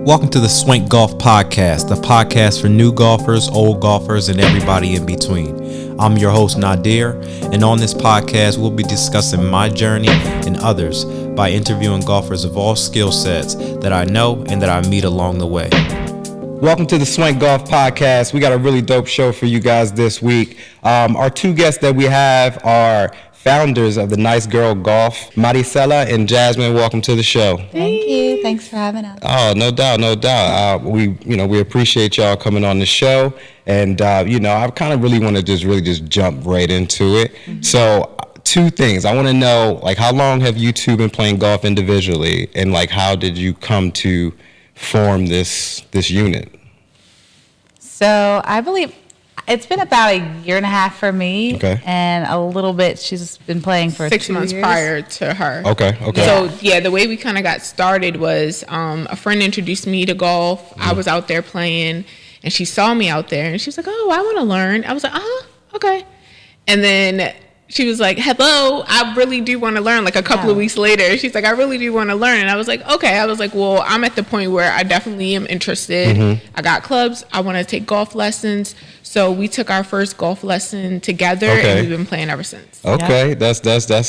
Welcome to the Swank Golf Podcast, the podcast for new golfers, old golfers, and everybody in between. I'm your host, Nadir, and on this podcast, we'll be discussing my journey and others by interviewing golfers of all skill sets that I know and that I meet along the way. Welcome to the Swank Golf Podcast. We got a really dope show for you guys this week. Our two guests that we have are founders of the Nice Girl Golf, Maricela and Jasmine. Welcome to the show. Thank you. Thanks for having us. Oh, no doubt. We appreciate y'all coming on the show, and I kind of really want to just jump right into it. Mm-hmm. So, two things. I want to know, like, how long have you two been playing golf individually, and like, how did you come to form this unit? So, I believe it's been about a year and a half for me, okay, and a little bit. She's been playing for 6 months prior to her. Okay. So the way we kind of got started was a friend introduced me to golf. Mm-hmm. I was out there playing, and she saw me out there, and she was like, "Oh, I want to learn." I was like, okay." And then she was like, "Hello, I really do want to learn." Like a couple of weeks later, she's like, "I really do want to learn." And I was like, "Okay." I was like, "Well, I'm at the point where I definitely am interested. Mm-hmm. I got clubs. I want to take golf lessons." So we took our first golf lesson together, and we've been playing ever since. Okay, that's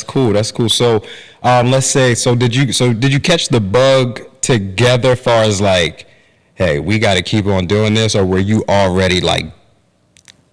cool. That's cool. So, let's say, did you catch the bug together? As far as like, hey, we got to keep on doing this, or were you already like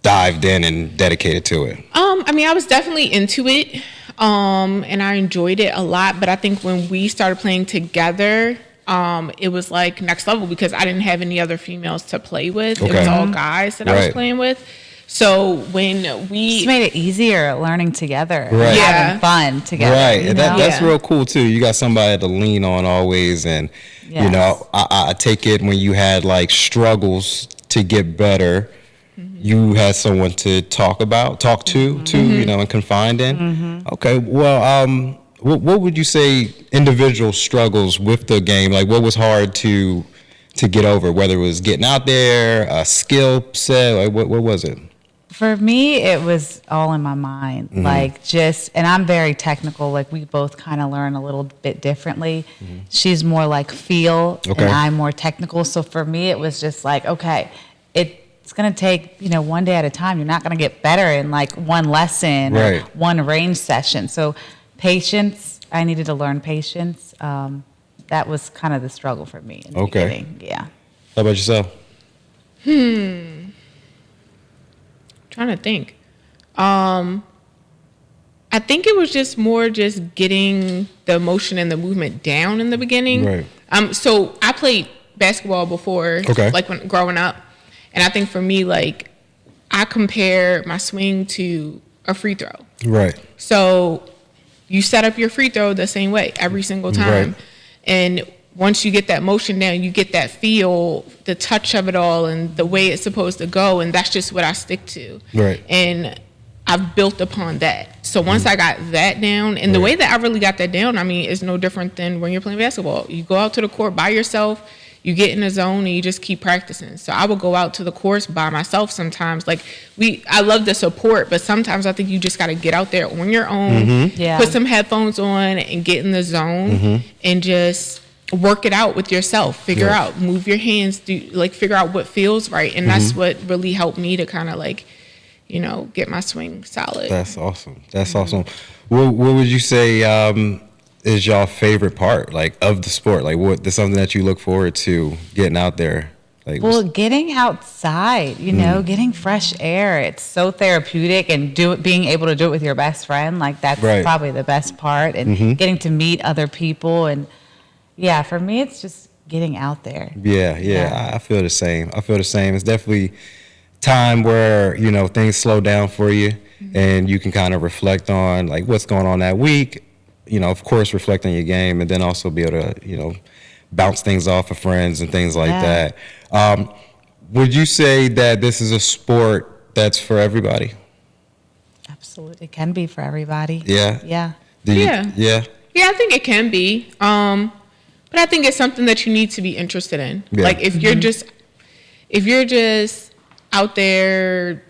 dived in and dedicated to it? I was definitely into it, and I enjoyed it a lot. But I think when we started playing together, it was like next level because I didn't have any other females to play with. Okay. It was all guys that I was playing with. So when we just made it easier learning together, having fun together. Right, and that's real cool too. You got somebody to lean on always, and I take it when you had like struggles to get better. Mm-hmm. You had someone to talk to, mm-hmm. And confide in. Mm-hmm. Okay, well, what would you say individual struggles with the game? Like, what was hard to get over? Whether it was getting out there, a skill set, like what was it? For me, it was all in my mind. Mm-hmm. And I'm very technical. Like, we both kind of learn a little bit differently. Mm-hmm. She's more like feel, and I'm more technical. So for me, it was just like, okay, it's going to take, one day at a time. You're not going to get better in like one lesson or one range session. So patience, I needed to learn patience. That was kind of the struggle for me in the beginning. Yeah. How about yourself? Trying to think. I think it was just more just getting the motion and the movement down in the beginning. Right. So I played basketball before, like when growing up. And I think for me, like, I compare my swing to a free throw. Right. So you set up your free throw the same way every single time. Right. And once you get that motion down, you get that feel, the touch of it all, and the way it's supposed to go. And that's just what I stick to. Right. And I've built upon that. So once I got that down, and the way that I really got that down, is no different than when you're playing basketball. You go out to the court by yourself. You get in the zone and you just keep practicing. So I would go out to the course by myself sometimes. Like I love the support, but sometimes I think you just got to get out there on your own, put some headphones on and get in the zone and just work it out with yourself. Figure out, move your hands, figure out what feels right. And that's what really helped me to kind of get my swing solid. That's awesome. Awesome. What would you say is your favorite part, like, of the sport? Like, there's something that you look forward to getting out there? Like, getting outside, getting fresh air. It's so therapeutic, and being able to do it with your best friend, like, that's probably the best part. And getting to meet other people, and for me, it's just getting out there. Yeah. I feel the same. It's definitely time where things slow down for you, and you can kind of reflect on like what's going on that week. Of course, reflect on your game, and then also be able to, bounce things off of friends and things like that. Would you say that this is a sport that's for everybody? Absolutely. It can be for everybody. Yeah? Yeah. Yeah, I think it can be. But I think it's something that you need to be interested in. Yeah. Like, if you're just out there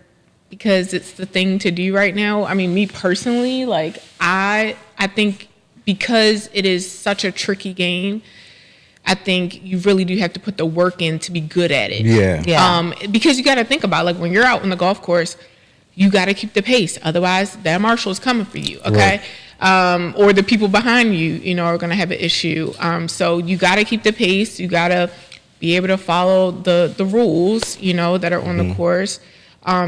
because it's the thing to do right now. Me personally, like, I think because it is such a tricky game, I think you really do have to put the work in to be good at it. Yeah. Because you got to think about, like, when you're out on the golf course, you got to keep the pace. Otherwise, that marshal is coming for you, okay? Right. Or the people behind you, you know, are going to have an issue. So you got to keep the pace. You got to be able to follow the rules, you know, that are on the course.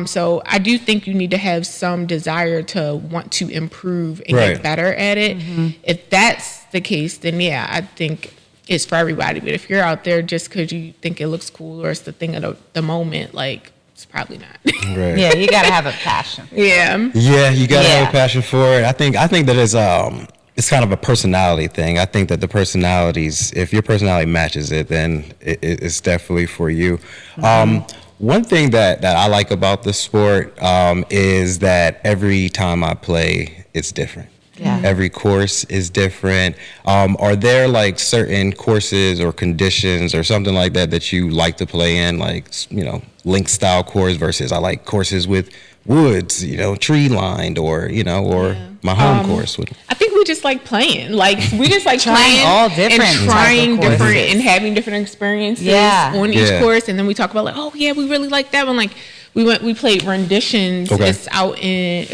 So I do think you need to have some desire to want to improve and get better at it. If that's the case, then yeah, I think it's for everybody. But if you're out there just because you think it looks cool or it's the thing of the moment, like, it's probably not. Right. Yeah, you got to have a passion. Yeah, you got to have a passion for it. I think that it's kind of a personality thing. I think that the personalities, if your personality matches it, then it's definitely for you. One thing that I like about the sport is that every time I play, it's different. Yeah. Every course is different. Are there like certain courses or conditions or something like that you like to play in, like, you know, link style course versus I like courses with woods, you know, tree lined, or, you know, or my home course. I think we just like playing. Like, we just like playing all different and trying type of different and having different experiences on each course. And then we talk about, like, oh yeah, we really like that one. Like, we played renditions. Okay. It's out in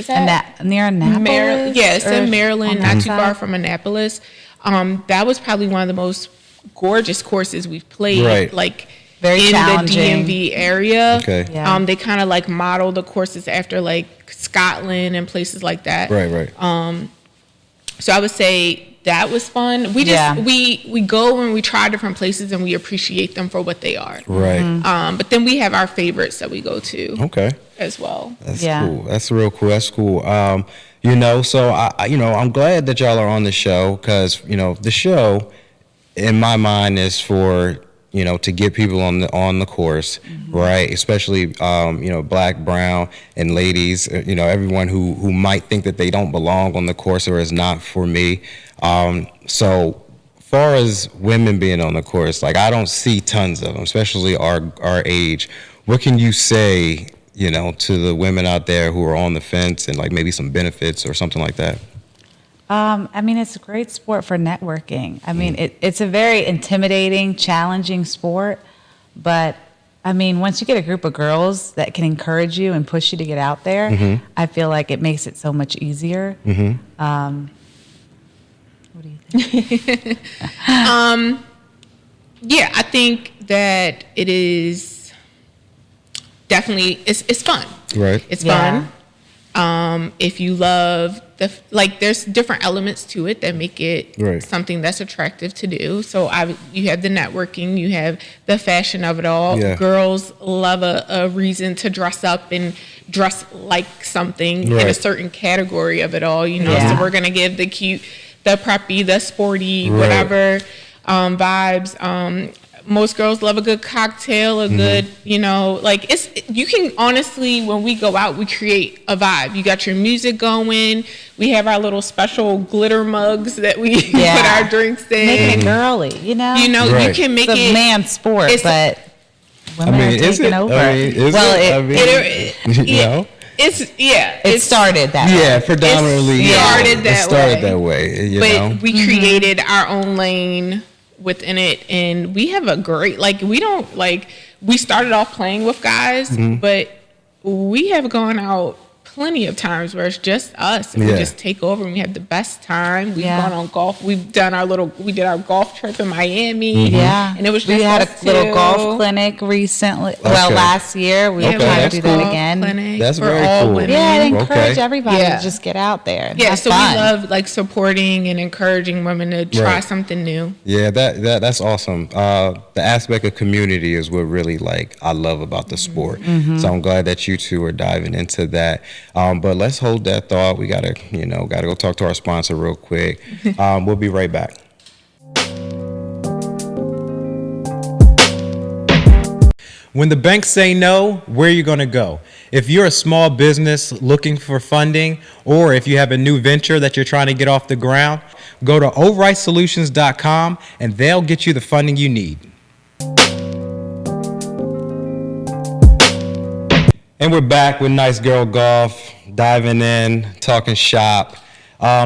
near Annapolis. Yes, in Maryland, not too far from Annapolis. That was probably one of the most gorgeous courses we've played. Right. Like, very in challenging. the DMV area. Okay. Yeah. They kind of like model the courses after like Scotland and places like that. Right. So I would say that was fun. We just we go and we try different places and we appreciate them for what they are. Right. But then we have our favorites that we go to. Okay. As well. That's cool. That's real cool. That's cool. You know, so I'm glad that y'all are on the show, because, you know, the show in my mind is for, you know, to get people on the course, right? Especially, you know, black, brown, and ladies, you know, everyone who might think that they don't belong on the course or is not for me. So far as women being on the course, like, I don't see tons of them, especially our age. What can you say, you know, to the women out there who are on the fence, and like maybe some benefits or something like that? I mean, it's a great sport for networking. I mean, it's a very intimidating, challenging sport. But, I mean, once you get a group of girls that can encourage you and push you to get out there, I feel like it makes it so much easier. What do you think? Yeah, I think that it is definitely, it's fun. Right. It's fun. If you love there's different elements to it that make it something that's attractive to do. So you have the networking, you have the fashion of it all. Yeah. Girls love a reason to dress up and dress like something in a certain category of it all, you know. So we're gonna give the cute, the preppy, the sporty, whatever vibes. Most girls love a good cocktail, a good, you know, like, you can honestly, when we go out, we create a vibe. You got your music going. We have our little special glitter mugs that we put our drinks in. Making it girly, you know? You know, you can make it's a man sport, but women are taking over. It started that way. Yeah, predominantly. It started that way. You but know? We created our own lane within it, and we have a great, like, we started off playing with guys, but we have gone out plenty of times where it's just us, and we just take over and we have the best time. We've gone on golf. We did our golf trip in Miami. And it was just we had a little golf clinic recently. Well, last year we were trying to do that again. That's very cool. Women. Yeah, to encourage everybody to just get out there. And have so fun. we love like supporting and encouraging women to try something new. Yeah, that's awesome. The aspect of community is what really, like, I love about the sport. So I'm glad that you two are diving into that. But let's hold that thought. We gotta go talk to our sponsor real quick. We'll be right back. When the banks say no, where are you going to go? If you're a small business looking for funding, or if you have a new venture that you're trying to get off the ground, go to orightsolutions.com and they'll get you the funding you need. And we're back with Nice Girl Golf, diving in, talking shop.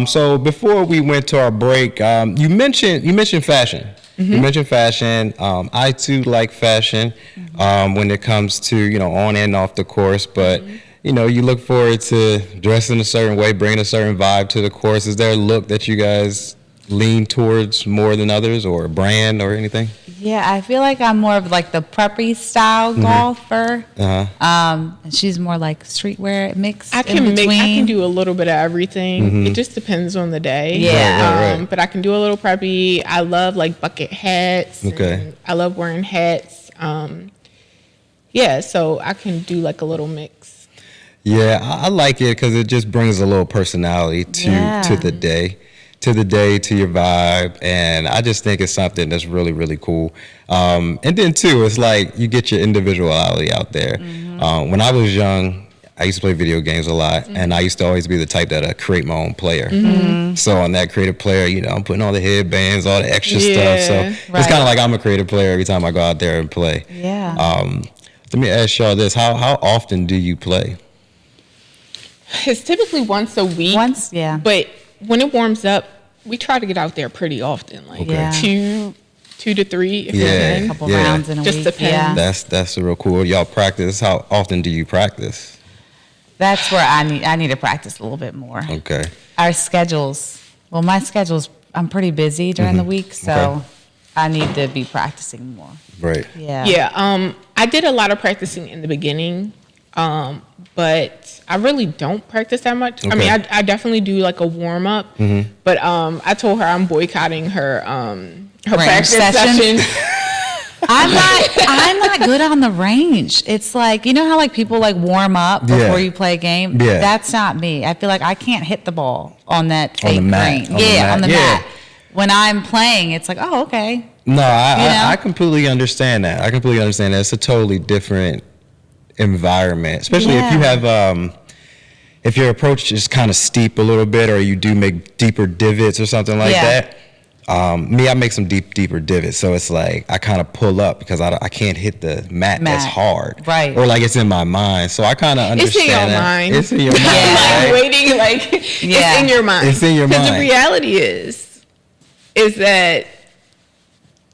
So before we went to our break, you mentioned fashion. You mentioned fashion. I too like fashion when it comes to, you know, on and off the course, but you know, you look forward to dressing a certain way, bringing a certain vibe to the course. Is there a look that you guys lean towards more than others, or a brand or anything? Yeah, I feel like I'm more of like the preppy style golfer. And she's more like streetwear mix. I can do a little bit of everything. It just depends on the day. Yeah. Right. But I can do a little preppy. I love like bucket hats. Okay. I love wearing hats. Yeah, so I can do like a little mix. Yeah, I like it because it just brings a little personality to the day. To your vibe, and I just think it's something that's really, really cool. And then too, it's like you get your individuality out there. When I was young, I used to play video games a lot, and I used to always be the type that create my own player. So on that creative player, you know, I'm putting all the headbands, all the extra stuff. So it's kind of like I'm a creative player every time I go out there and play. Let me ask y'all this: How often do you play? It's typically once a week. But when it warms up, we try to get out there pretty often, like 2 to 3 if we can. A couple rounds in a week. Just depends. That's real cool. Y'all practice. How often do you practice? That's where I need to practice a little bit more. Okay. Our schedules. Well, my schedule's, I'm pretty busy during the week, so I need to be practicing more. Right. Yeah. I did a lot of practicing in the beginning. But I really don't practice that much. I mean, I definitely do like a warm up, but I told her I'm boycotting her practice sessions. I'm not good on the range. It's like, you know how like people like warm up before you play a game? Yeah. That's not me. I feel like I can't hit the ball on that fake range. On the mat. When I'm playing, it's like, oh, okay. No, I completely understand that. It's a totally different environment, especially if you have if your approach is kind of steep a little bit, or you do make deeper divots or something like that. I make some deeper divots, so it's like I kind of pull up because I can't hit the mat as hard, right? Or like it's in my mind, so I kind of understand that. It's in your mind. Right? Waiting, like it's in your mind. It's in your mind. Because the reality is that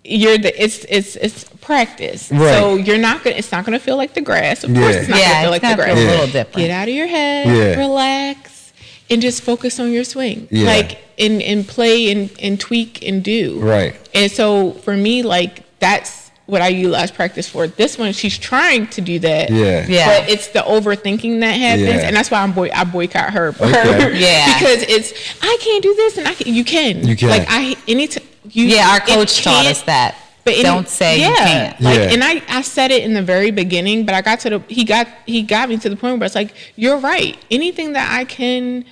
it's practice. Right. So it's not gonna feel like the grass. Of course it's not gonna feel like the grass. A little different. Get out of your head, relax, and just focus on your swing. Like and play and tweak and do. Right. And so for me, like that's what I utilize practice for. This one, she's trying to do that. But it's the overthinking that happens, and that's why I boycott her. Because I can't do this, and you can. Like our coach taught us that. But don't say you can't. And I said it in the very beginning, but I got to he got me to the point where it's like, you're right. Anything that I can,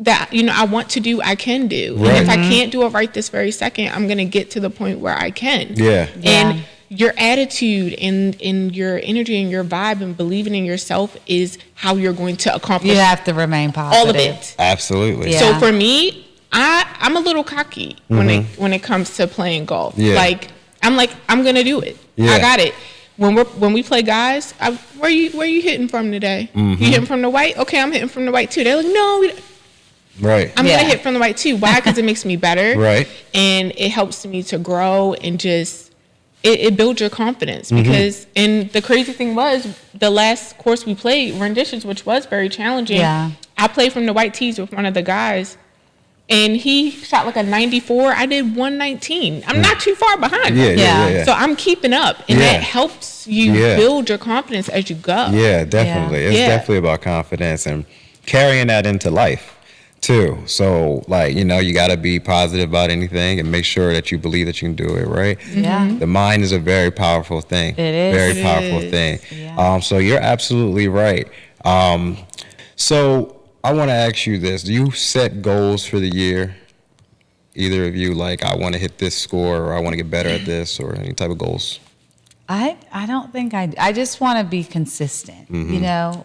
I want to do, I can do. Right. And if I can't do it right this very second, I'm gonna get to the point where I can. And your attitude and your energy and your vibe and believing in yourself is how you're going to accomplish. You have to remain positive. All of it. Absolutely. So for me, I'm a little cocky when it comes to playing golf. Like I'm gonna do it. I got it. When we play guys, where you hitting from today? You hitting from the white? Okay, I'm hitting from the white too. They're like, no. Right. I'm gonna hit from the white too. Why? Because it makes me better. Right. And it helps me to grow and just it builds your confidence because. And the crazy thing was the last course we played, renditions, which was very challenging. Yeah. I played from the white tees with one of the guys. And he shot like a 94. I did 119. I'm not too far behind him. So I'm keeping up. And that helps you build your confidence as you go. Yeah, definitely. It's definitely about confidence and carrying that into life too. So like, you got to be positive about anything and make sure that you believe that you can do it, right? The mind is a very powerful thing. It is. Very powerful thing. So you're absolutely right. So I want to ask you this. Do you set goals for the year? Either of you, like, I want to hit this score, or I want to get better at this, or any type of goals? I don't think I just want to be consistent,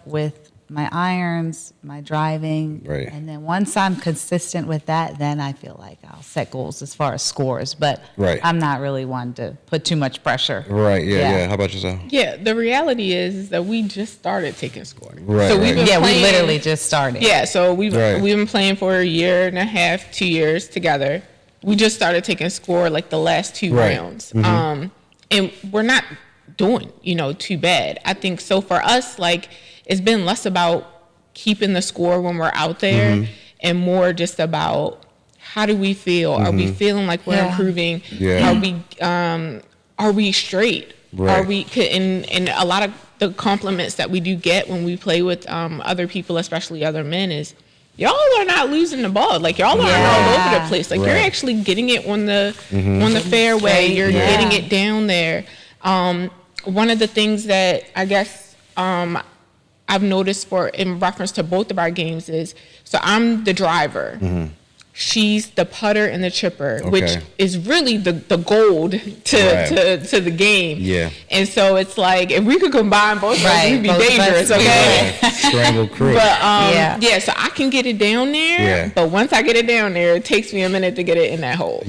with my irons, my driving. Right. And then once I'm consistent with that, then I feel like I'll set goals as far as scores. But I'm not really one to put too much pressure. Right, yeah. How about yourself? Yeah, the reality is that we just started taking scores. Right, so we've been playing, we literally just started. Yeah, so we've been playing for a year and a half, 2 years together. we just started taking score like the last 2 rounds. And we're not doing, too bad. I think so for us, like, it's been less about keeping the score when we're out there and more just about how do we feel? Are we feeling like we're improving? Are we straight? Are we, and a lot of the compliments that we do get when we play with other people, especially other men, is y'all are not losing the ball. Like, y'all aren't all over the place. Like, you're actually getting it on the fairway. You're getting it down there. One of the things that I guess I've noticed in reference to both of our games is, so I'm the driver. She's the putter and the chipper, which is really the gold to the game. Yeah. And so it's like, if we could combine both of us, we'd be dangerous, okay? Scramble crew. But so I can get it down there, but once I get it down there, it takes me a minute to get it in that hole.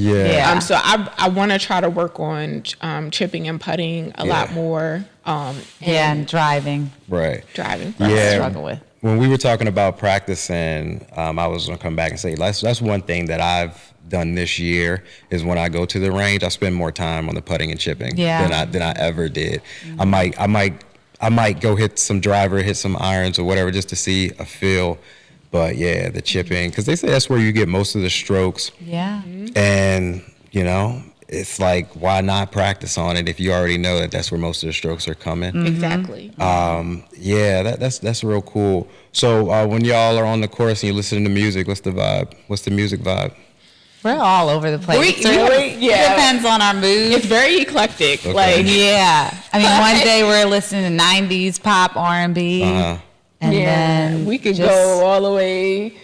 So I want to try to work on chipping and putting a lot more. And driving. Driving. I struggle with. When we were talking about practicing, I was going to come back and say that's one thing that I've done this year is when I go to the range, I spend more time on the putting and chipping than I ever did. I might go hit some driver, hit some irons or whatever just to see a feel. But yeah, the chipping, because they say that's where you get most of the strokes. Yeah. And it's like, why not practice on it if you already know that that's where most of the strokes are coming? Exactly. That's real cool. So when y'all are on the course and you listen to music, what's the vibe? What's the music vibe? We're all over the place. It depends on our mood. It's very eclectic. Okay. I mean, one day we're listening to 90s pop, R&B. And then we could go all the way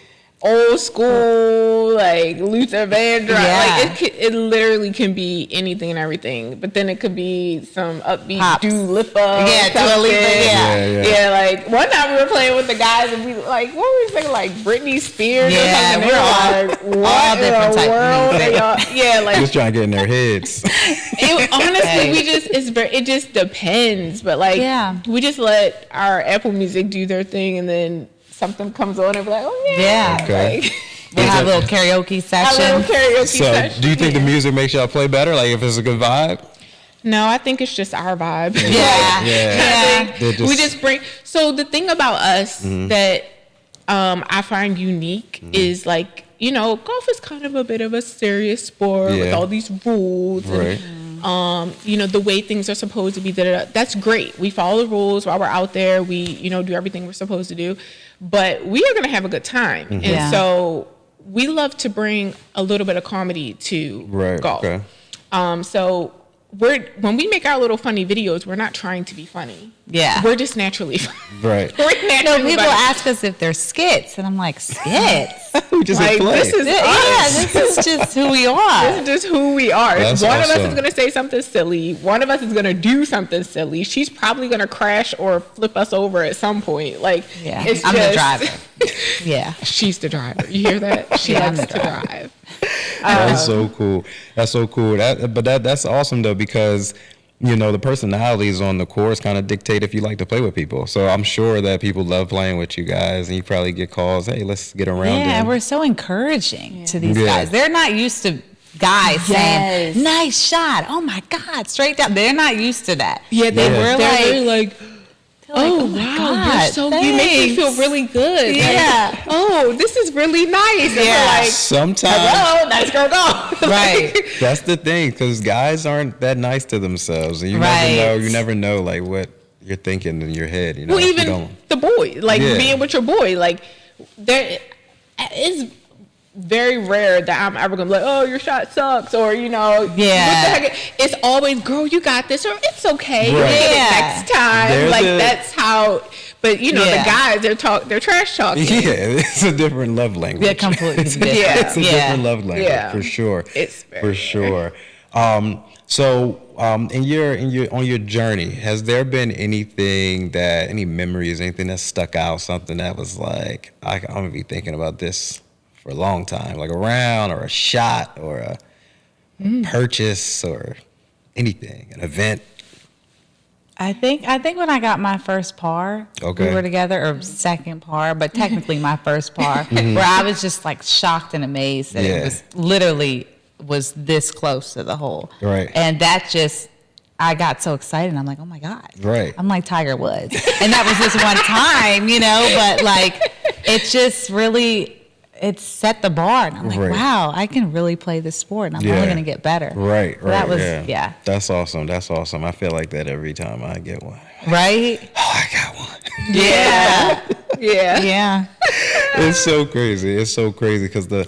old school, like Luther Vandross. Like it literally can be anything and everything. But then it could be some upbeat Dua Lipa. Like one time we were playing with the guys and we like, what were we thinking? Like Britney Spears or something. We're all like, what in the world? Like just trying to get in their heads. Honestly, it just depends. But like we just let our Apple Music do their thing, and then something comes on and we're like, oh yeah. Okay. We'll have a little karaoke session. So do you think the music makes y'all play better? Like if it's a good vibe? No, I think it's just our vibe. We just bring. So the thing about us that I find unique is like, golf is kind of a bit of a serious sport with all these rules. And, the way things are supposed to be. That's great. We follow the rules while we're out there. We, do everything we're supposed to do. But we are going to have a good time. And so we love to bring a little bit of comedy to golf. So when we make our little funny videos, we're not trying to be funny. We're just naturally funny. People ask us if they're skits, and I'm like, skits? We just play. This is this is just who we are. This is just who we are. That's one of us awesome. is going to say something silly. One of us is going to do something silly. She's probably going to crash or flip us over at some point. Like, it's I'm just, the driver. She's the driver. You hear that? She likes to drive. That's so cool. That's so cool. That's awesome though, because the personalities on the course kind of dictate if you like to play with people. So I'm sure that people love playing with you guys, and you probably get calls, hey, let's get around. Yeah, we're so encouraging to these guys. They're not used to guys saying, nice shot. Oh my God, straight down. They're not used to that. They're like, oh wow, God, you make me feel really good. Yeah. Like, this is really nice. And we're like, sometimes. Hello, nice girl, go. Right. That's the thing, because guys aren't that nice to themselves, and you never know like what you're thinking in your head. Well, even the boy, like being with your boy, like there is very rare that I'm ever gonna be like, oh, your shot sucks, or what the heck? It's always, girl, you got this, or it's okay, next time. That's how. But the guys, they're trash talking. Yeah, it's a different love language. Yeah, completely different. It's a different love language for sure. It's for sure. So on your journey, has there been any memories, anything that stuck out, something that was like, I'm gonna be thinking about this for a long time, like a round or a shot or a purchase or anything, an event? I think when I got my first par, we were together, or second par, but technically my first par, where I was just like shocked and amazed that it was literally was this close to the hole. Right. And that just, I got so excited. And I'm like, oh my God. Right. I'm like Tiger Woods. And that was just one time, you know, but like, it just really, it set the bar. And I'm like, wow, I can really play this sport. And I'm only going to get better. Right. So that was, yeah. That's awesome. That's awesome. I feel like that every time I get one. Right? Oh, I got one. Yeah. Yeah. It's so crazy. It's so crazy because the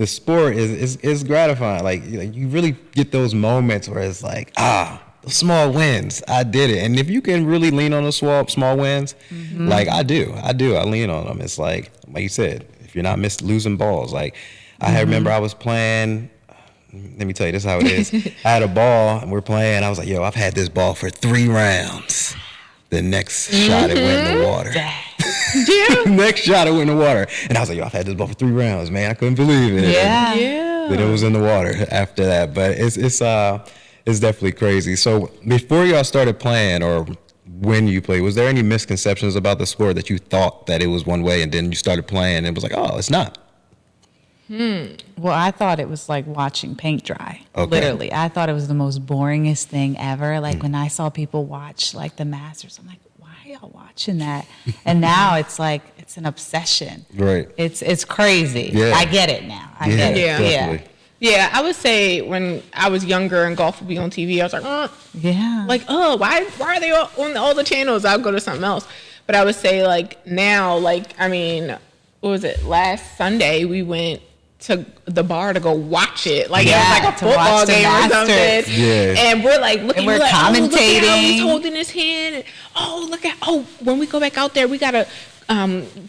sport is gratifying. Like, you really get those moments where it's like, the small wins, I did it. And if you can really lean on the small wins, like I do, I lean on them. It's like you said, if you're not losing balls. Like, I remember I was playing. Let me tell you, this is how it is. I had a ball and we're playing. I was like, yo, I've had this ball for 3 rounds. The next shot, it went in the water. Next shot, it went in the water. And I was like, yo, I've had this ball for 3 rounds, man. I couldn't believe it. Yeah. That it was in the water after that. But it's definitely crazy. So before y'all started playing, or when you played, was there any misconceptions about the sport that you thought that it was one way and then you started playing and it was like, oh, it's not? Well, I thought it was like watching paint dry. Okay. Literally. I thought it was the most boringest thing ever. Like when I saw people watch like the Masters, I'm like, why are y'all watching that? And now it's like, it's an obsession. Right. It's crazy. Yeah. I get it now. I get it. Definitely. Yeah, I would say when I was younger and golf would be on TV, I was like, Yeah. like, why are they on all the channels? I'll go to something else. But I would say like now, like, I mean, what was it? Last Sunday we went to the bar to go watch it. Like, it was like a football game or something. Yeah. And we're like looking, and we're like, commentating. Oh, look at how he's holding his hand. And, when we go back out there, we gotta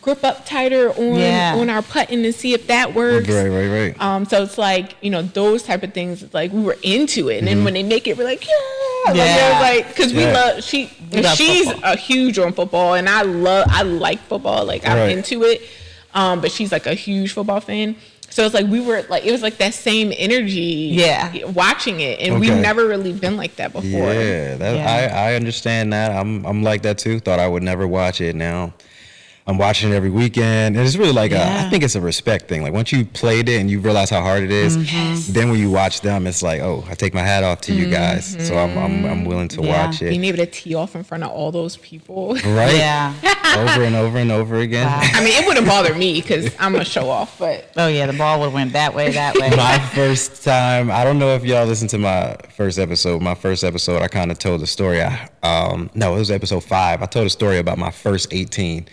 grip up tighter on our putting to see if that works. Right. So it's like, those type of things. It's like we were into it, and then when they make it, we're like, because we love. She's football. a huge on football, and I like football. Like I'm into it, but she's like a huge football fan. So it's like we were like, it was like that same energy. Watching it, and we've never really been like that before. I understand that. I'm like that too. Thought I would never watch it. Now I'm watching it every weekend, and it's really like I think it's a respect thing. Like once you played it and you realize how hard it is, then when you watch them, it's like, oh, I take my hat off to you guys. So I'm willing to watch it. Being able to tee off in front of all those people, right? Yeah, over and over and over again. Wow. I mean, it wouldn't bother me because I'm a show off, but the ball would have went that way. My first time, I don't know if y'all listened to my first episode. My first episode, I kind of told the story. No, it was episode 5. I told a story about my first 18.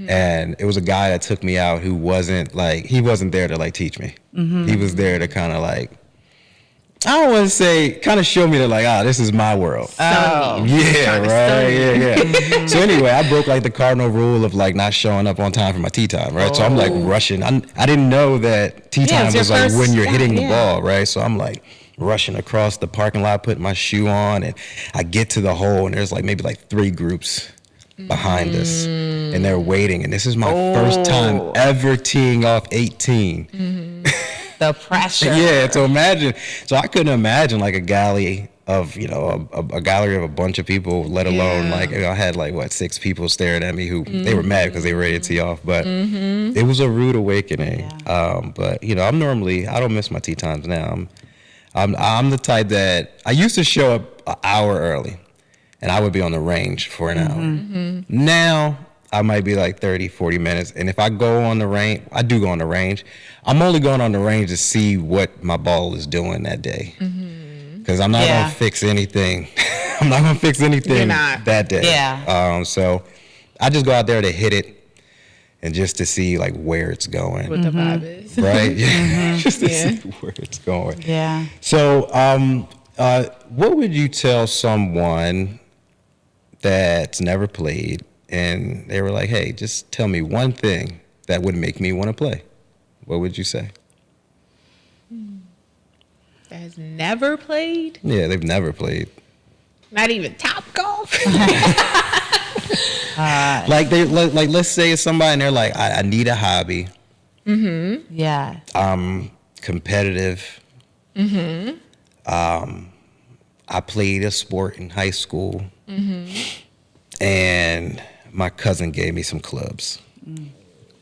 And it was a guy that took me out who wasn't there to like teach me. He was there to kind of like, I don't want to say, kind of show me that like, this is my world. Oh. Yeah, right. Yeah. So anyway, I broke like the cardinal rule of like not showing up on time for my tee time, right? So I'm like rushing. I didn't know that tee time was like when you're hitting the ball, right? So I'm like rushing across the parking lot, putting my shoe on, and I get to the hole, and there's like maybe like 3 groups behind us, and they're waiting, and this is my first time ever teeing off 18. The pressure. So I couldn't imagine like a galley of a gallery of a bunch of people, let alone like I had like 6 people staring at me who they were mad because they were ready to tee off, but it was a rude awakening. But I don't miss my tee times now. I'm the type that I used to show up an hour early, and I would be on the range for an hour. Now, I might be like 30, 40 minutes. And if I go on the range, I do go on the range. I'm only going on the range to see what my ball is doing that day. Because I'm not going to fix anything. I'm not going to fix anything that day. Yeah. So I just go out there to hit it and just to see like where it's going. what the vibe is. Right? Just to see where it's going. Yeah. So what would you tell someone that's never played and they were like, hey, just tell me one thing that would make me want to play? What would you say? That has never played? Yeah, they've never played. Not even top golf? Like let's say it's somebody and they're like, I need a hobby. Yeah. I'm competitive. I played a sport in high school. And my cousin gave me some clubs.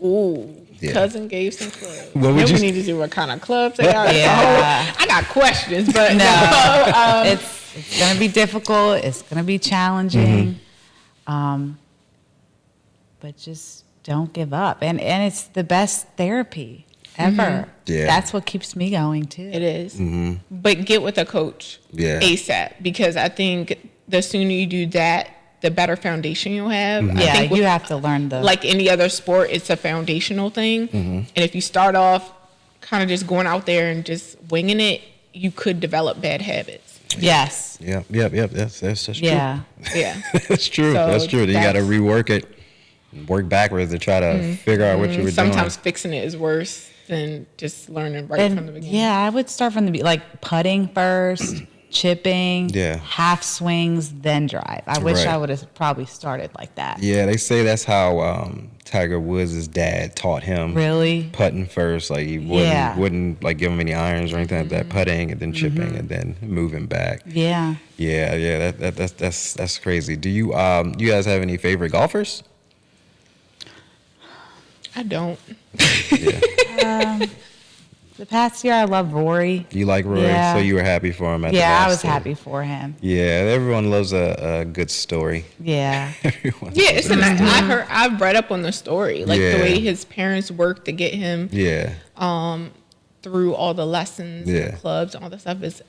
Ooh. Cousin gave some clubs. What would we need to see what kind of clubs they are. Yeah. I got questions, but no. It's going to be difficult. It's going to be challenging. But just don't give up. And it's the best therapy ever. Yeah. That's what keeps me going too. It is. But get with a coach ASAP, because I think the sooner you do that, the better foundation you'll have. I think you have to learn like any other sport, it's a foundational thing. And if you start off kind of just going out there and just winging it, you could develop bad habits. Yes. Yep. That's true. Yeah. That's true. So that's true. You got to rework it, work backwards to try to figure out what you were doing. Sometimes fixing it is worse than just learning from the beginning. Yeah, I would start from like putting first, chipping, half swings, then drive. I wish I would have probably started like that. Yeah, they say that's how Tiger Woods' dad taught him. Really? Putting first, like he wouldn't like give him any irons or anything like that. Putting and then chipping and then moving back. Yeah. Yeah. That's crazy. Do you you guys have any favorite golfers? I don't. The past year, I love Rory. You like Rory, so you were happy for him at the I was Masters. happy for him. Yeah, everyone loves a good story. Yeah. I've read up on the story, like the way his parents worked to get him. Through all the lessons, and clubs, all the stuff is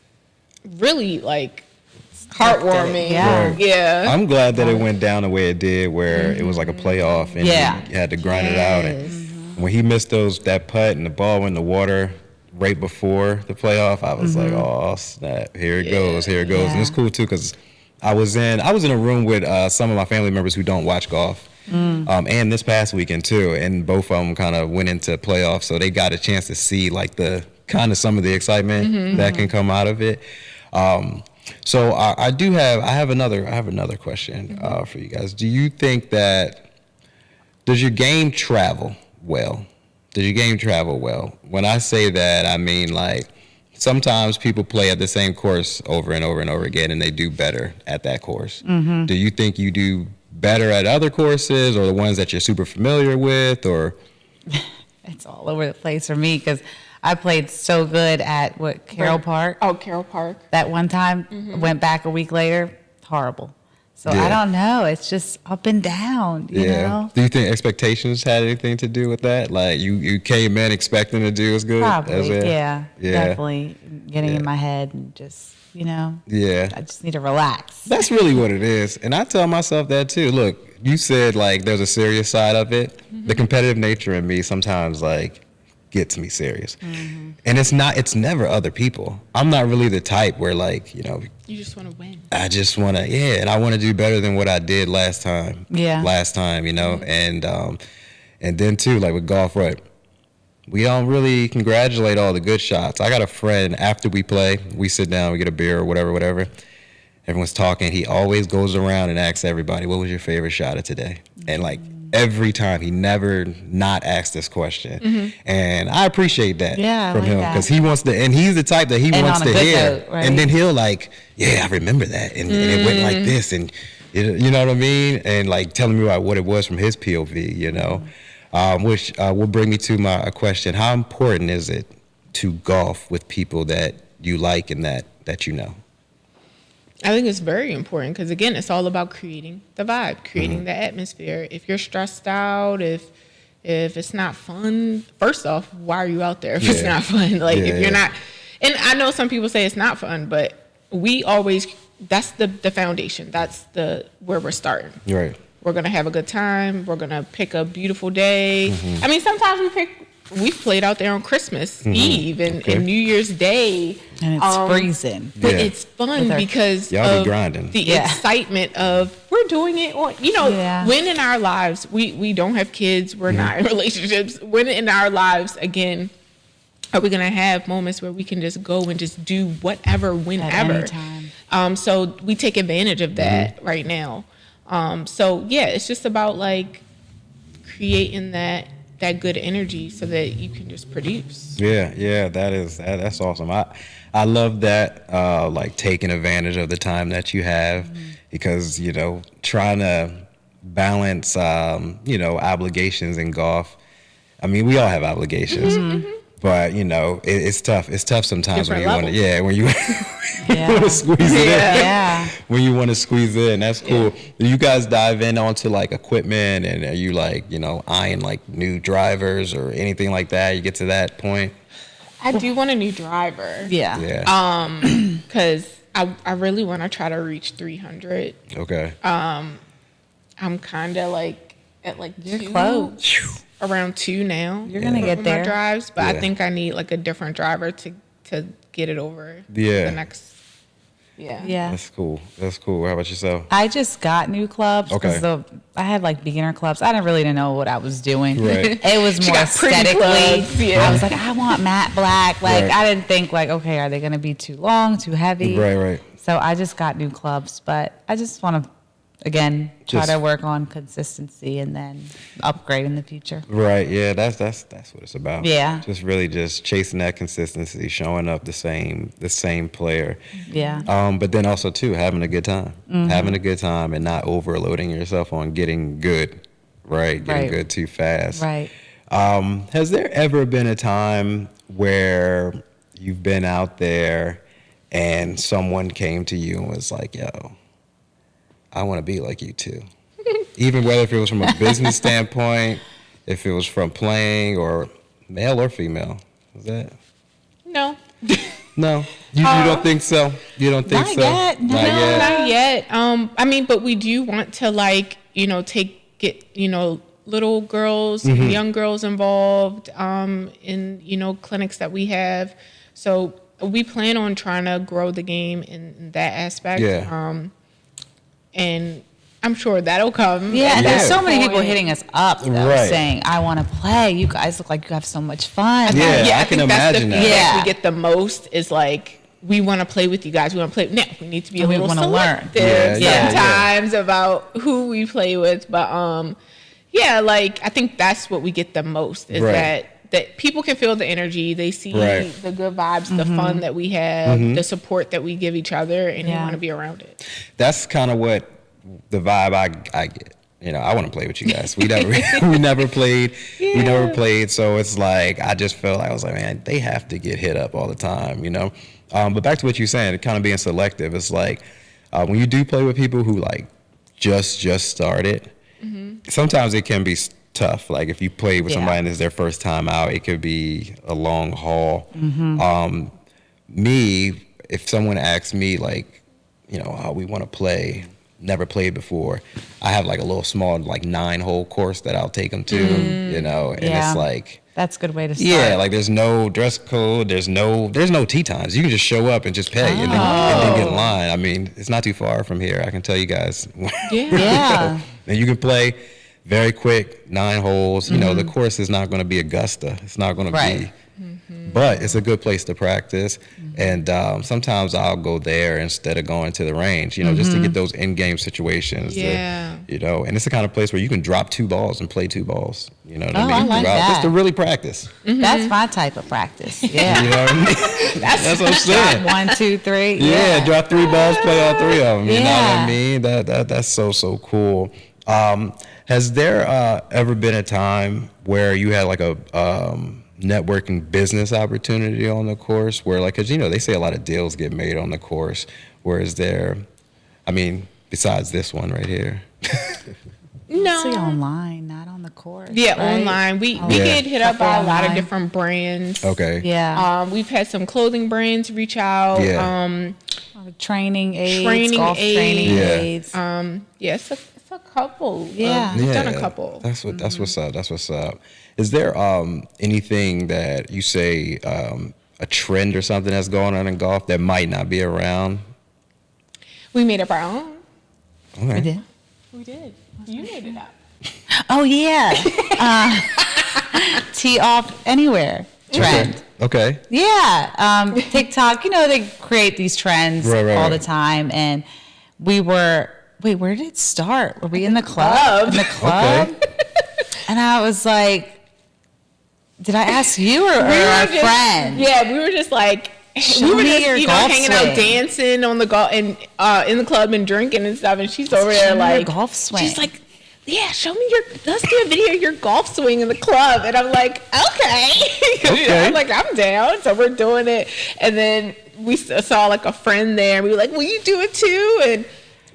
really like heartwarming. Yeah. I'm glad that it went down the way it did, where it was like a playoff and he had to grind it out. And when he missed that putt and the ball went in the water right before the playoff, I was like, oh snap, here it goes. And it's cool too, because I was in a room with some of my family members who don't watch golf. And this past weekend too, and both of them kind of went into playoffs, so they got a chance to see like the kind of some of the excitement that can come out of it. So I have another question for you guys. Do you think does your game travel well? When I say that, I mean like sometimes people play at the same course over and over and over again, and they do better at that course. Do you think you do better at other courses, or the ones that you're super familiar with, or? It's all over the place for me, because I played so good at Carroll Park. Oh, Carroll Park. That one time, went back a week later, horrible. So I don't know. It's just up and down, you know? Do you think expectations had anything to do with that? Like you came in expecting to do as good? Probably, definitely getting in my head and just, I just need to relax. That's really what it is. And I tell myself that too. Look, you said like there's a serious side of it. The competitive nature in me sometimes like gets me serious. And it's never other people. I'm not really the type where like, you just want to win. I just want to, and I want to do better than what I did last time. And then too, like with golf, right, we don't really congratulate all the good shots. I got a friend, after we play, we sit down, we get a beer or whatever. Everyone's talking. He always goes around and asks everybody, what was your favorite shot of today? And like, every time, he never not asked this question. And I appreciate that from him, because he wants to, and he's the type that he wants to hear. Note, right? And then he'll like, I remember that. And it went like this. And you know what I mean? And like telling me about what it was from his POV, which will bring me to my question. How important is it to golf with people that you like and that you know? I think it's very important, because again, it's all about creating the vibe, creating the atmosphere. If you're stressed out, if it's not fun, first off, why are you out there if it's not fun? Like if you're not, and I know some people say it's not fun, but that's the foundation. That's where we're starting. Right. We're going to have a good time. We're going to pick a beautiful day. I mean, sometimes we've played out there on Christmas Eve and New Year's Day. And it's freezing. But it's fun because y'all be grinding. The excitement of we're doing it. When in our lives, we don't have kids. We're not in relationships. When in our lives, again, are we going to have moments where we can just go and just do whatever, whenever? At any time. So we take advantage of that right now. It's just about like creating that good energy so that you can just produce. That's awesome. I love that, like taking advantage of the time that you have, because trying to balance obligations in golf, I mean, we all have obligations. But you know, it's tough. It's tough sometimes Different when you want to. When you, you want to squeeze it in. Yeah. When you want to squeeze it in, that's cool. Do you guys dive in onto like equipment, and are you like, you know, eyeing like new drivers or anything like that? You get to that point. I do want a new driver. Yeah. Because I really want to try to reach 300. Okay. I'm kind of like at like You're 2. close. Around 2 now. You're gonna get my there. drives, but I think I need like a different driver to get it over. The next. Yeah. That's cool. That's cool. How about yourself? I just got new clubs because I had like beginner clubs. I didn't really know what I was doing. Right. It was more got pretty aesthetically. clubs, yeah. I was like, I want matte black. Like I didn't think like, okay, are they gonna be too long, too heavy? Right. So I just got new clubs, but I just want to, again, try to work on consistency and then upgrade in the future. Right. Yeah. That's what it's about. Yeah. Just really just chasing that consistency, showing up the same player. Yeah. But then also too having a good time, having a good time, and not overloading yourself on getting good. Right. Getting good too fast. Right. Has there ever been a time where you've been out there and someone came to you and was like, yo, I want to be like you too? Even whether if it was from a business standpoint, if it was from playing, or male or female. Is that? No. No. You don't think so? You don't think Not so? yet. Not yet. Not yet. I mean, but we do want to like, you know, get, you know, little girls and young girls involved in, you know, clinics that we have. So we plan on trying to grow the game in that aspect. Yeah. And I'm sure that'll come. Yeah, there's so many people hitting us up though, Right. saying, I want to play. You guys look like you have so much fun. Yeah, I I can think that's imagine the that. feedback Yeah. we get the most is like, we want to play with you guys. We want to play. Now we need to be a We little wanna learn. selective Yeah. sometimes about who we play with. But yeah, like I think that's what we get the most is Right. that people can feel the energy. They see Right. the good vibes, the fun that we have, the support that we give each other, and they want to be around it. That's kind of what the vibe I get. You know, I want to play with you guys. We never we never played. We never played. So it's like I just felt like I was like, man, they have to get hit up all the time, you know. But back to what you're saying, kind of being selective. It's like when you do play with people who like just started, sometimes it can be tough. Like if you play with somebody and it's their first time out, it could be a long haul. Me, if someone asks me like, you know, how we want to play, never played before, I have like a little small like 9-hole course that I'll take them to, you know, and it's like, that's a good way to start. yeah, like there's no dress code, there's no tee times. You can just show up and just pay and then get in line. I mean, it's not too far from here. I can tell you guys. Yeah. And you can play very quick, 9 holes. You know, the course is not going to be Augusta. It's not going to be. But it's a good place to practice. And sometimes I'll go there instead of going to the range, you know, just to get those in-game situations. Yeah. You know, and it's the kind of place where you can drop 2 balls and play 2 balls. You know what I mean? I like that. Just to really practice. That's my type of practice. Yeah. You know what I mean? That's what I'm saying. 1, 2, 3. Yeah, drop 3 balls, play all 3 of them. You know what Yeah. I mean? That's so cool. Has there ever been a time where you had like a networking business opportunity on the course where, like, because, you know, they say a lot of deals get made on the course, whereas there, I mean, besides this one right here. No. See online, not on the course. Yeah, right? online. We get hit up by a lot of different brands. Okay. Yeah. We've had some clothing brands reach out. Yeah. Training aids, golf training aids. It's a couple. Yeah. We've done a couple. That's what's up. That's what's up. Is there anything that you say a trend or something that's going on in golf that might not be around? We made up our own. Okay. We did. We did. You made it up. Oh yeah. Tee off anywhere trend. Okay. Yeah. TikTok, you know, they create these trends all the time. And we were, wait, where did it start? Were we in the club? In the club? Okay. And I was like, did I ask you or a friend? Yeah, we were just like, Show me your golf hanging swing. out, dancing on the golf and in the club and drinking and stuff. And she's over there Show me your like golf swing. She's like, yeah, let's do a video of your golf swing in the club. And I'm like, okay. I'm like, I'm down. So we're doing it. And then we saw like a friend there. We were like, will you do it too? And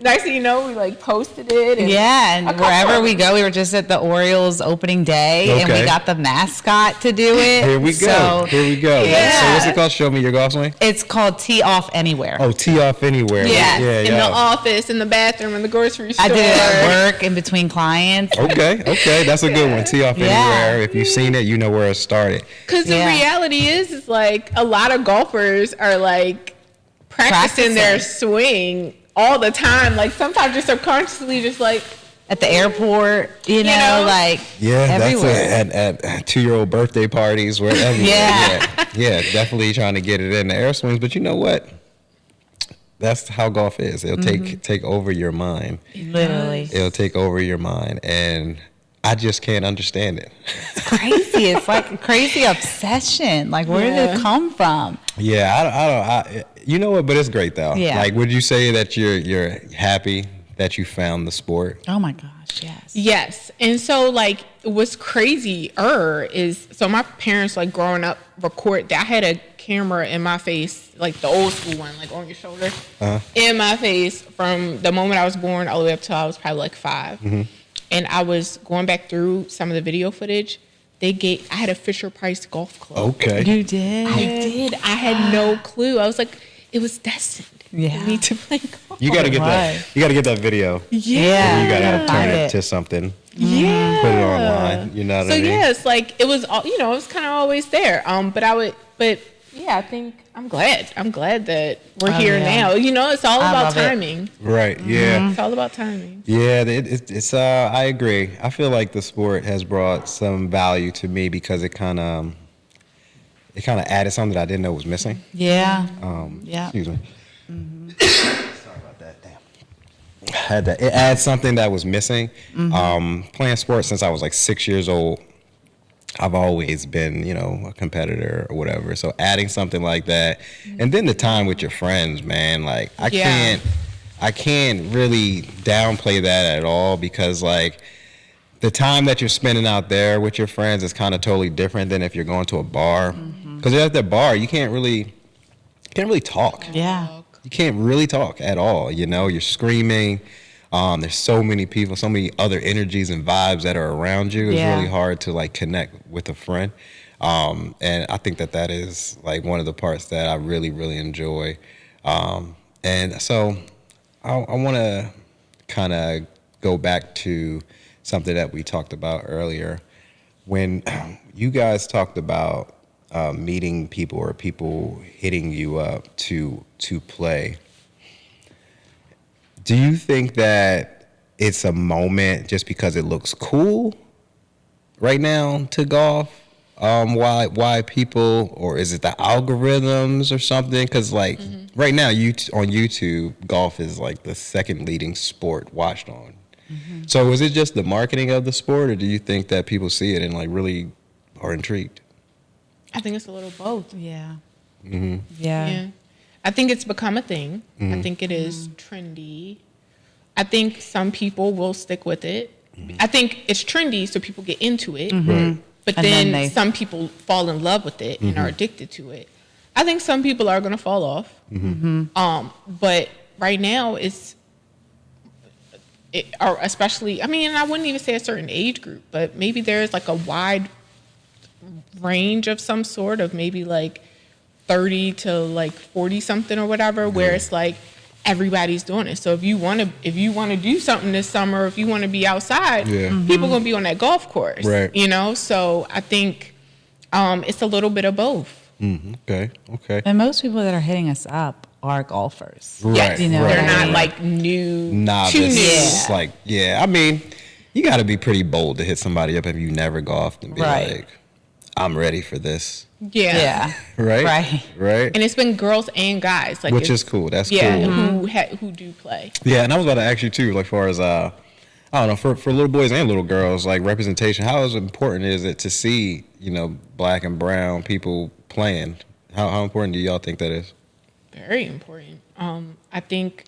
next thing you know, we like posted it. And wherever we go, we were just at the Orioles opening day, and we got the mascot to do it. Here we go. Yeah. So what's it called? Show me your golf swing. It's called Tee Off Anywhere. Oh, Tee Off Anywhere. Yeah. In the office, in the bathroom, in the grocery store. I did it at work, in between clients. Okay, that's a good one. Tee Off Anywhere. If you've seen it, you know where it started. Because the reality is like a lot of golfers are like practicing their swing all the time. Like sometimes you're subconsciously just like at the airport, you know, like everywhere. That's at 2-year-old birthday parties, wherever. Yeah, definitely trying to get it in the air swings. But you know what? That's how golf is. It'll take over your mind. Literally, it'll take over your mind, and I just can't understand it. It's crazy. It's like a crazy obsession. Like, where did it come from? Yeah, I don't. You know what? But it's great though. Yeah. Like, would you say that you're happy that you found the sport? Oh my gosh, yes. Yes. And so like what's crazy is so my parents like growing up I had a camera in my face, like the old school one, like on your shoulder, in my face from the moment I was born all the way up till I was probably like 5. Mm-hmm. And I was going back through some of the video footage. I had a Fisher Price golf club. Okay. You did? I did. I had no clue. I was like, it was destined for me to play golf. You gotta get that. You gotta get that video. Yeah. You gotta turn it to something. Yeah. Put it online. You know what I mean? So yeah, it's like it was all, it was kind of always there. I think I'm glad that we're here now. It's all about timing. Right. Yeah. Mm-hmm. It's all about timing. Yeah. It's I agree. I feel like the sport has brought some value to me because it kind of added something that I didn't know was missing. Yeah. Excuse me. Mm-hmm. Sorry about that. Damn. It adds something that was missing. Mm-hmm. Playing sports since I was like 6 years old, I've always been, a competitor or whatever. So adding something like that, and then the time with your friends, man, like I can't really downplay that at all because like the time that you're spending out there with your friends is kind of totally different than if you're going to a bar. Because you're at the bar, you can't really talk. Yeah. You can't really talk at all. You're screaming. There's so many people, so many other energies and vibes that are around you. It's really hard to like connect with a friend. And I think that is like one of the parts that I really, really enjoy. And so I want to kind of go back to something that we talked about earlier. When you guys talked about meeting people or people hitting you up to play, do you think that it's a moment just because it looks cool right now to golf? Why people, or is it the algorithms or something? Because like right now, on YouTube, golf is like the second leading sport watched on. Mm-hmm. So is it just the marketing of the sport, or do you think that people see it and like really are intrigued? I think it's a little both. Yeah. Mm-hmm. Yeah. I think it's become a thing. Mm-hmm. I think it is trendy. I think some people will stick with it. Mm-hmm. I think it's trendy, so people get into it. Mm-hmm. Right. But then some people fall in love with it and are addicted to it. I think some people are going to fall off. Mm-hmm. But right now, or especially, I mean, I wouldn't even say a certain age group, but maybe there's like a wide range of some sort of maybe like 30 to like 40 something or whatever, where it's like everybody's doing it. So if you want to do something this summer, if you want to be outside, people gonna be on that golf course, right? So I think it's a little bit of both. Mm-hmm. Okay. And most people that are hitting us up are golfers. Right. Yes. They're not like new, novice. Like, I mean, you got to be pretty bold to hit somebody up if you never golfed and be like, I'm ready for this. Yeah. Right. And it's been girls and guys, like, which is cool. That's cool. Who do play. Yeah, and I was about to ask you too, like, far as I don't know, for little boys and little girls, like representation. How important is it to see black and brown people playing? How important do y'all think that is? Very important. I think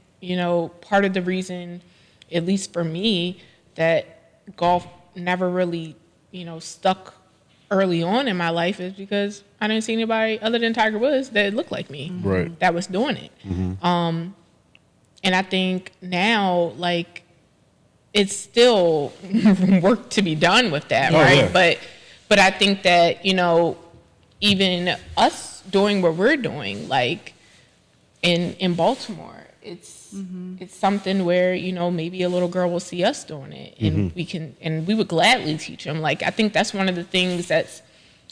part of the reason, at least for me, that golf never really, stuck early on in my life is because I didn't see anybody other than Tiger Woods that looked like me that was doing it. And I think now, like, it's still work to be done with that, right? Yeah. But I think that, even us doing what we're doing, like in Baltimore, it's something where, maybe a little girl will see us doing it and we would gladly teach them. Like, I think that's one of the things that's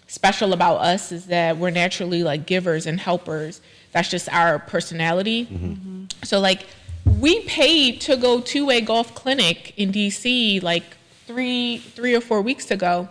special about us is that we're naturally like givers and helpers. That's just our personality. So like we paid to go to a golf clinic in DC like three or 4 weeks ago.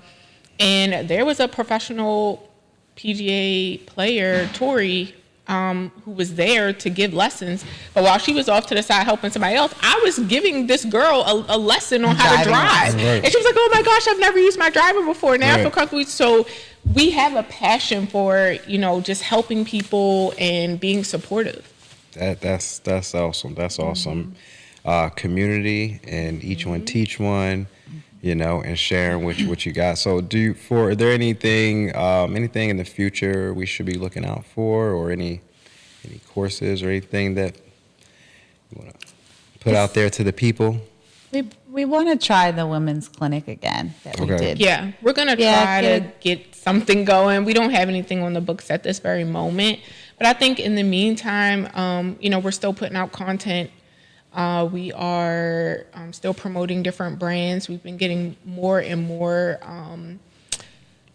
And there was a professional PGA player, Tori, who was there to give lessons. But while she was off to the side helping somebody else, I was giving this girl a lesson on how to drive. Right. And she was like, oh my gosh, I've never used my driver before. Now I feel comfortable. So we have a passion for, just helping people and being supportive. That's awesome. That's awesome. Community and each one teach one. And sharing what you got. So are there anything in the future we should be looking out for, or any courses or anything that you want to put out there to the people? We want to try the women's clinic again that we did. Yeah, we're going to try to get something going. We don't have anything on the books at this very moment. But I think in the meantime, we're still putting out content. We are still promoting different brands. We've been getting more and more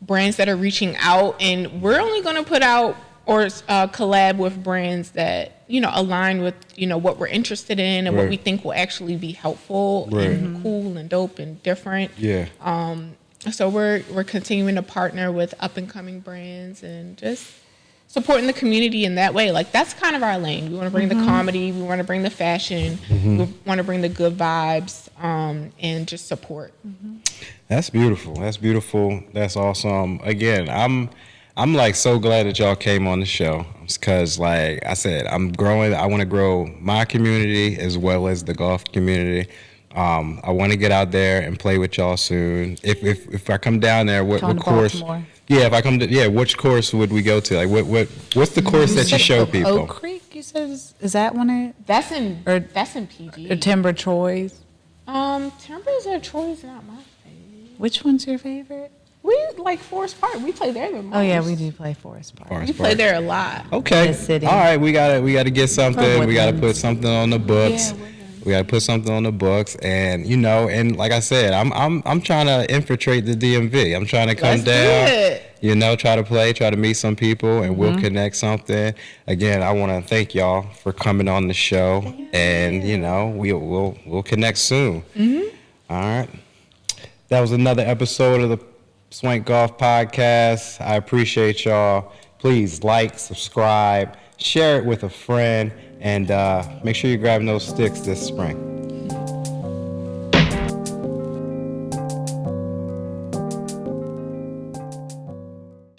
brands that are reaching out, and we're only going to put out or collab with brands that align with what we're interested in and what we think will actually be helpful and cool and dope and different. Yeah. So we're continuing to partner with up and coming brands and just supporting the community in that way. Like, that's kind of our lane. We want to bring the comedy, we want to bring the fashion, we want to bring the good vibes, and just support. That's beautiful. That's awesome. Again, I'm like so glad that y'all came on the show, because like I said, I want to grow my community as well as the golf community. I want to get out there and play with y'all soon. If I come down there, what course? Baltimore. Yeah, if I come to which course would we go to? Like what's the course that you show people? Oak Creek, you said is that one? That's in PG. Or Timber Troy's. Timbers or Troy's not my favorite. Which one's your favorite? We like Forest Park. We play there the most. Oh yeah, we do play Forest Park. We play there a lot. Okay. All right, we gotta get something. We gotta put something on the books. Yeah, we gotta put something on the books, and and like I said, I'm trying to infiltrate the DMV. I'm trying to come down, try to play, try to meet some people, and we'll connect something. Again, I want to thank y'all for coming on the show, and we'll connect soon. All right, that was another episode of the Swank Golf Podcast. I appreciate y'all. Please like, subscribe, share it with a friend. And make sure you're grabbing those sticks this spring.